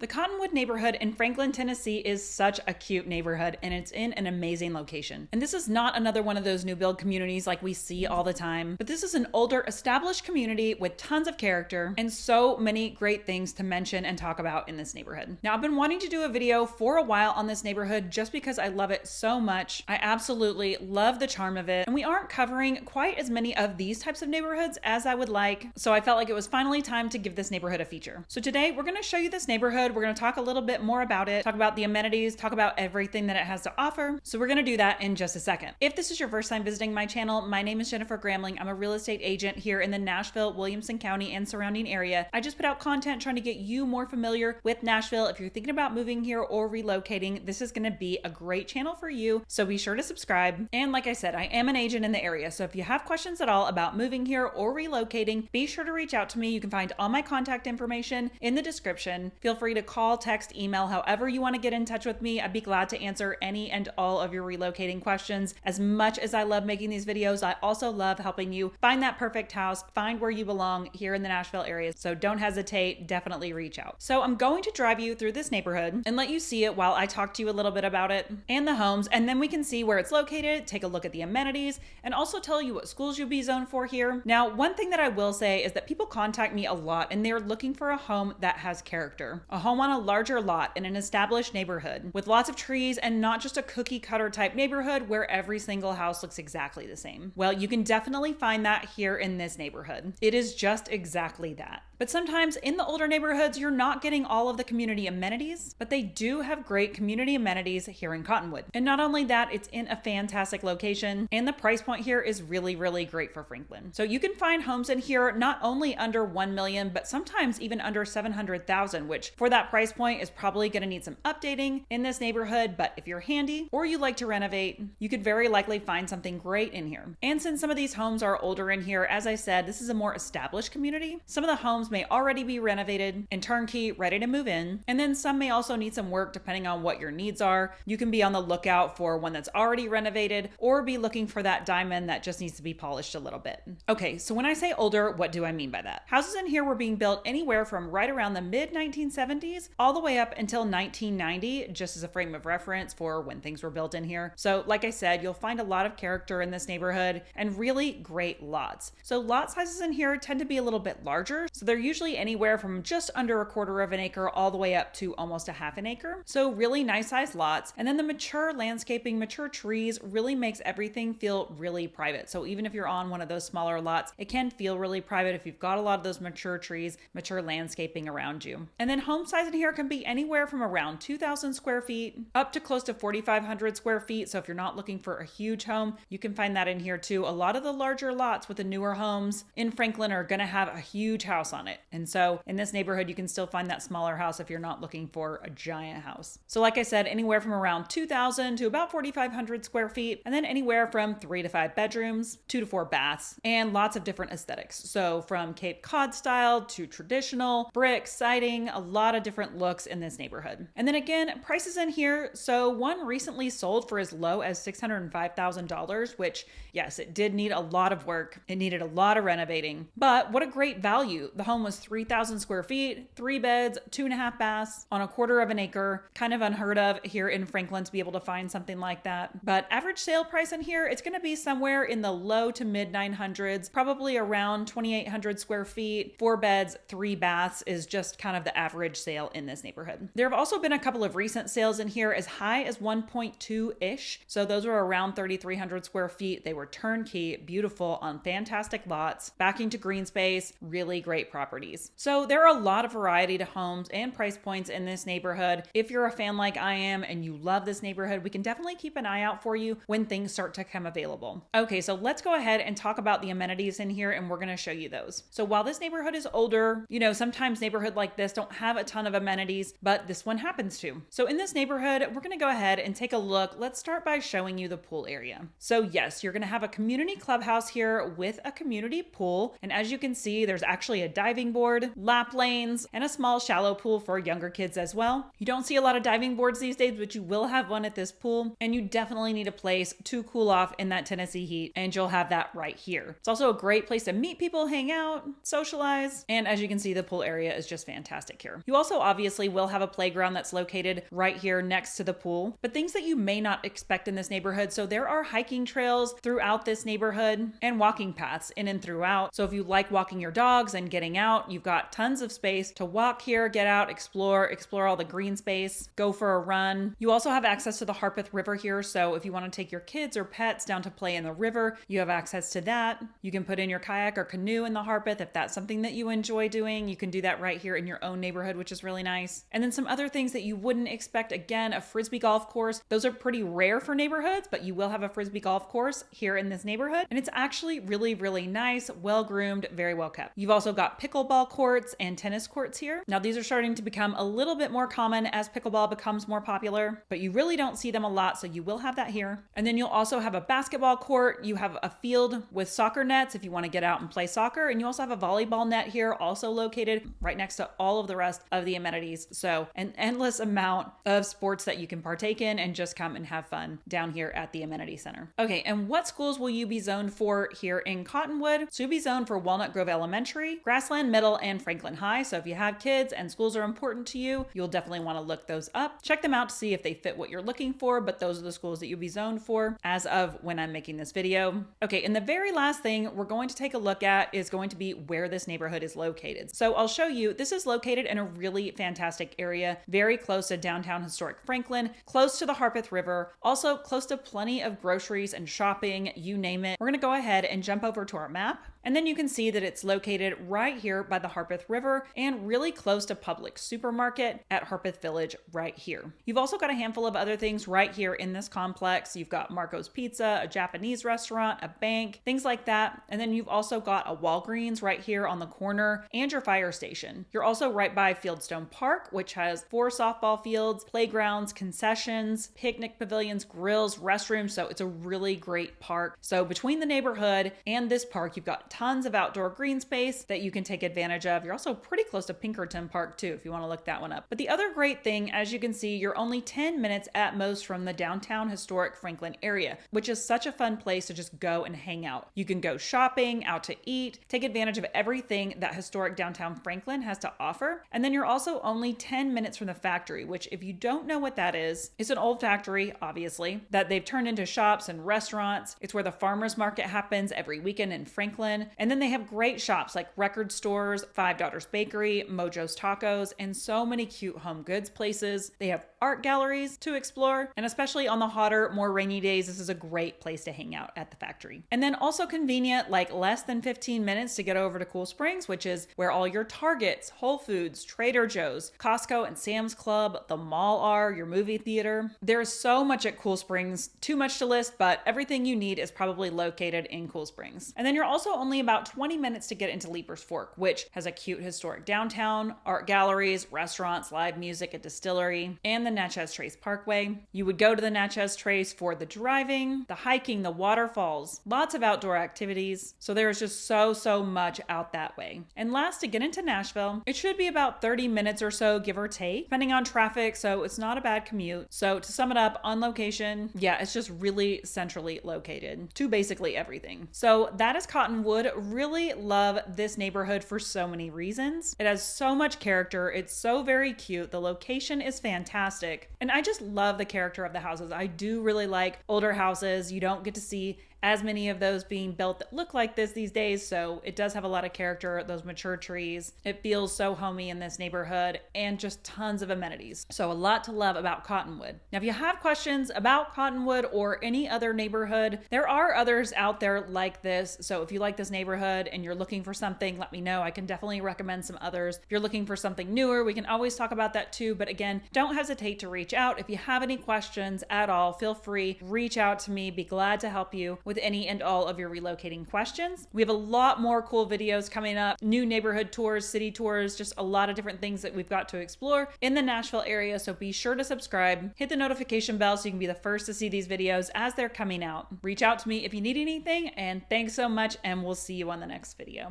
The Cottonwood neighborhood in Franklin, Tennessee is such a cute neighborhood, and it's in an amazing location. And this is not another one of those new build communities like we see all the time, but this is an older established community with tons of character and so many great things to mention and talk about in this neighborhood. Now, I've been wanting to do a video for a while on this neighborhood just because I love it so much. I absolutely love the charm of it, and we aren't covering quite as many of these types of neighborhoods as I would like, so I felt like it was finally time to give this neighborhood a feature. So today we're going to show you this neighborhood. We're going to talk a little bit more about it, talk about the amenities, talk about everything that it has to offer. So we're going to do that in just a second. If this is your first time visiting my channel, my name is Jennifer Gramling. I'm a real estate agent here in the Nashville, Williamson County and surrounding area. I just put out content trying to get you more familiar with Nashville. If you're thinking about moving here or relocating, this is going to be a great channel for you. So be sure to subscribe. And like I said, I am an agent in the area. So if you have questions at all about moving here or relocating, be sure to reach out to me. You can find all my contact information in the description. Feel free to call, text, email, however you want to get in touch with me. I'd be glad to answer any and all of your relocating questions. As much as I love making these videos, I also love helping you find that perfect house, find where you belong here in the Nashville area. So don't hesitate, definitely reach out. So I'm going to drive you through this neighborhood and let you see it while I talk to you a little bit about it and the homes, and then we can see where it's located, take a look at the amenities, and also tell you what schools you'll be zoned for here. Now, one thing that I will say is that people contact me a lot and they're looking for a home that has character, a home on a larger lot in an established neighborhood with lots of trees and not just a cookie cutter type neighborhood where every single house looks exactly the same. Well, you can definitely find that here in this neighborhood. It is just exactly that. But sometimes in the older neighborhoods, you're not getting all of the community amenities, but they do have great community amenities here in Cottonwood. And not only that, it's in a fantastic location, and the price point here is really, really great for Franklin. So you can find homes in here not only under $1 million, but sometimes even under $700,000, which for that price point is probably going to need some updating in this neighborhood. But if you're handy or you like to renovate, you could very likely find something great in here. And since some of these homes are older in here, as I said, this is a more established community. Some of the homes may already be renovated and turnkey, ready to move in. And then some may also need some work depending on what your needs are. You can be on the lookout for one that's already renovated or be looking for that diamond that just needs to be polished a little bit. Okay, so when I say older, what do I mean by that? Houses in here were being built anywhere from right around the mid 1970s all the way up until 1990, just as a frame of reference for when things were built in here. So like I said, you'll find a lot of character in this neighborhood and really great lots. So lot sizes in here tend to be a little bit larger. So they're usually anywhere from just under a quarter of an acre all the way up to almost a half an acre. So really nice sized lots. And then the mature landscaping, mature trees really makes everything feel really private. So even if you're on one of those smaller lots, it can feel really private if you've got a lot of those mature trees, mature landscaping around you. And then home size in here can be anywhere from around 2,000 square feet up to close to 4,500 square feet. So if you're not looking for a huge home, you can find that in here too. A lot of the larger lots with the newer homes in Franklin are going to have a huge house on it. And so in this neighborhood, you can still find that smaller house if you're not looking for a giant house. So like I said, anywhere from around 2,000 to about 4,500 square feet, and then anywhere from 3 to 5 bedrooms, 2 to 4 baths, and lots of different aesthetics. So from Cape Cod style to traditional, brick, siding, a lot of different looks in this neighborhood. And then again, prices in here. So one recently sold for as low as $605,000, which yes, it did need a lot of work. It needed a lot of renovating, but what a great value. The home was 3,000 square feet, 3 beds, 2.5 baths on a quarter of an acre. Kind of unheard of here in Franklin to be able to find something like that. But average sale price in here, it's going to be somewhere in the low to mid 900s, probably around 2,800 square feet, 4 beds, 3 baths is just kind of the average sale in this neighborhood. There have also been a couple of recent sales in here as high as 1.2-ish. So those were around 3,300 square feet. They were turnkey, beautiful on fantastic lots, backing to green space, really great properties. So there are a lot of variety to homes and price points in this neighborhood. If you're a fan like I am and you love this neighborhood, we can definitely keep an eye out for you when things start to come available. Okay, so let's go ahead and talk about the amenities in here, and we're going to show you those. So while this neighborhood is older, you know, sometimes neighborhood like this don't have a ton of amenities, but this one happens to. So in this neighborhood, we're going to go ahead and take a look. Let's start by showing you the pool area. So yes, you're going to have a community clubhouse here with a community pool. And as you can see, there's actually a diving diving board, lap lanes, and a small shallow pool for younger kids as well. You don't see a lot of diving boards these days, but you will have one at this pool, and you definitely need a place to cool off in that Tennessee heat, and you'll have that right here. It's also a great place to meet people, hang out, socialize, and as you can see, the pool area is just fantastic here. You also obviously will have a playground that's located right here next to the pool, but things that you may not expect in this neighborhood. So there are hiking trails throughout this neighborhood and walking paths in and throughout. So if you like walking your dogs and getting out, you've got tons of space to walk here, get out, explore all the green space, go for a run. You also have access to the Harpeth River here. So if you want to take your kids or pets down to play in the river, you have access to that. You can put in your kayak or canoe in the Harpeth if that's something that you enjoy doing. You can do that right here in your own neighborhood, which is really nice. And then some other things that you wouldn't expect, again, a frisbee golf course. Those are pretty rare for neighborhoods, but you will have a frisbee golf course here in this neighborhood. And it's actually really, really nice, well groomed, very well kept. You've also got pickleball courts and tennis courts here. Now these are starting to become a little bit more common as pickleball becomes more popular, but you really don't see them a lot, so you will have that here. And then you'll also have a basketball court. You have a field with soccer nets if you want to get out and play soccer. And you also have a volleyball net here, also located right next to all of the rest of the amenities. So an endless amount of sports that you can partake in and just come and have fun down here at the amenity center. Okay, and what schools will you be zoned for here in Cottonwood? So you'll be zoned for Walnut Grove Elementary, Grassland Middle, and Franklin High. So if you have kids and schools are important to you, you'll definitely want to look those up. Check them out to see if they fit what you're looking for, but those are the schools that you'll be zoned for as of when I'm making this video. Okay, and the very last thing we're going to take a look at is going to be where this neighborhood is located. So I'll show you, this is located in a really fantastic area, very close to downtown historic Franklin, close to the Harpeth River, also close to plenty of groceries and shopping, you name it. We're gonna go ahead and jump over to our map. And then you can see that it's located right here by the Harpeth River and really close to Publix Supermarket at Harpeth Village right here. You've also got a handful of other things right here in this complex. You've got Marco's Pizza, a Japanese restaurant, a bank, things like that. And then you've also got a Walgreens right here on the corner and your fire station. You're also right by Fieldstone Park, which has 4 softball fields, playgrounds, concessions, picnic pavilions, grills, restrooms. So it's a really great park. So between the neighborhood and this park, you've got tons of outdoor green space that you can take advantage of. You're also pretty close to Pinkerton Park too, if you want to look that one up. But the other great thing, as you can see, you're only 10 minutes at most from the downtown historic Franklin area, which is such a fun place to just go and hang out. You can go shopping, out to eat, take advantage of everything that historic downtown Franklin has to offer. And then you're also only 10 minutes from the factory, which if you don't know what that is, it's an old factory, obviously, that they've turned into shops and restaurants. It's where the farmers market happens every weekend in Franklin. And then they have great shops like record stores, Five Daughters Bakery, Mojo's Tacos, and so many cute home goods places. They have art galleries to explore, and especially on the hotter, more rainy days, this is a great place to hang out at the factory. And then also convenient, like less than 15 minutes to get over to Cool Springs, which is where all your Targets, Whole Foods, Trader Joe's, Costco, and Sam's Club, the mall are, your movie theater. There's so much at Cool Springs, too much to list, but everything you need is probably located in Cool Springs. And then you're also only about 20 minutes to get into Leaper's Fork, which has a cute historic downtown, art galleries, restaurants, live music, a distillery, and the Natchez Trace Parkway. You would go to the Natchez Trace for the driving, the hiking, the waterfalls, lots of outdoor activities. So there's just so much out that way. And last, to get into Nashville, it should be about 30 minutes or so, give or take, depending on traffic. So it's not a bad commute. So to sum it up, on location, yeah, it's just really centrally located to basically everything. So that is Cottonwood. Really love this neighborhood for so many reasons. It has so much character. It's so very cute. The location is fantastic. And I just love the character of the houses. I do really like older houses. You don't get to see as many of those being built that look like this these days, so it does have a lot of character, those mature trees. It feels so homey in this neighborhood, and just tons of amenities. So a lot to love about Cottonwood. Now, if you have questions about Cottonwood or any other neighborhood, there are others out there like this. So if you like this neighborhood and you're looking for something, let me know. I can definitely recommend some others. If you're looking for something newer, we can always talk about that too. But again, don't hesitate to reach out. If you have any questions at all, feel free, reach out to me. Be glad to help you with any and all of your relocating questions. We have a lot more cool videos coming up, new neighborhood tours, city tours, just a lot of different things that we've got to explore in the Nashville area. So be sure to subscribe, hit the notification bell so you can be the first to see these videos as they're coming out. Reach out to me if you need anything, and thanks so much, and we'll see you on the next video.